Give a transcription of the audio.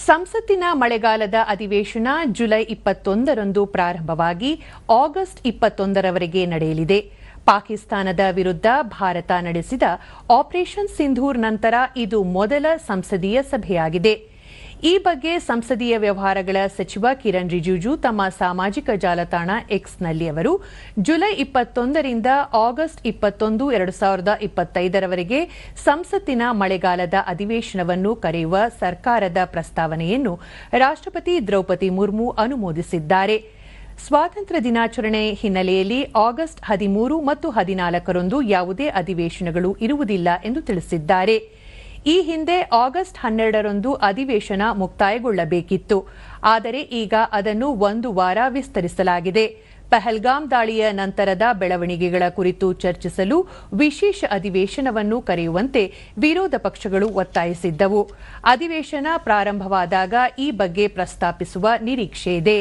ಸಂಸತ್ತಿನ ಮಳೆಗಾಲದ ಅಧಿವೇಶನ ಜುಲೈ 21ರಂದು ಪ್ರಾರಂಭವಾಗಿ ಆಗಸ್ಟ್ 21ರವರೆಗೆ ನಡೆಯಲಿದೆ. ಪಾಕಿಸ್ತಾನದ ವಿರುದ್ಧ ಭಾರತ ನಡೆಸಿದ ಆಪರೇಷನ್ ಸಿಂಧೂರ್ ನಂತರ ಇದು ಮೊದಲ ಸಂಸದೀಯ ಸಭೆಯಾಗಿದೆ. ಈ ಬಗ್ಗೆ ಸಂಸದೀಯ ವ್ಯವಹಾರಗಳ ಸಚಿವ ಕಿರಣ್ ರಿಜಿಜು ತಮ್ಮ ಸಾಮಾಜಿಕ ಜಾಲತಾಣ ಎಕ್ಸ್ನಲ್ಲಿ ಅವರು ಜುಲೈ 21ರಿಂದ ಆಗಸ್ಟ್ 21, 2025ರವರೆಗೆ ಸಂಸತ್ತಿನ ಮಳೆಗಾಲದ ಅಧಿವೇಶನವನ್ನು ಕರೆಯುವ ಸರ್ಕಾರದ ಪ್ರಸ್ತಾವನೆಯನ್ನು ರಾಷ್ಟ್ರಪತಿ ದ್ರೌಪದಿ ಮುರ್ಮು ಅನುಮೋದಿಸಿದ್ದಾರೆ. ಸ್ವಾತಂತ್ರ್ಯ ದಿನಾಚರಣೆ ಹಿನ್ನೆಲೆಯಲ್ಲಿ ಆಗಸ್ಟ್ 13 ಮತ್ತು 14ರಂದು ಯಾವುದೇ ಅಧಿವೇಶನಗಳು ಇರುವುದಿಲ್ಲ ಎಂದು ತಿಳಿಸಿದ್ದಾರೆ. ಈ ಹಿಂದೆ ಆಗಸ್ಟ್ 12ರಂದು ಅಧಿವೇಶನ ಮುಕ್ತಾಯಗೊಳ್ಳಬೇಕಿತ್ತು. ಆದರೆ ಈಗ ಅದನ್ನು ಒಂದು ವಾರ ವಿಸ್ತರಿಸಲಾಗಿದೆ. ಪಹಲ್ಗಾಮ್ ದಾಳಿಯ ನಂತರದ ಬೆಳವಣಿಗೆಗಳ ಕುರಿತು ಚರ್ಚಿಸಲು ವಿಶೇಷ ಅಧಿವೇಶನವನ್ನು ಕರೆಯುವಂತೆ ವಿರೋಧ ಪಕ್ಷಗಳು ಒತ್ತಾಯಿಸಿದ್ದವು. ಅಧಿವೇಶನ ಪ್ರಾರಂಭವಾದಾಗ ಈ ಬಗ್ಗೆ ಪ್ರಸ್ತಾಪಿಸುವ ನಿರೀಕ್ಷೆಯಿದೆ.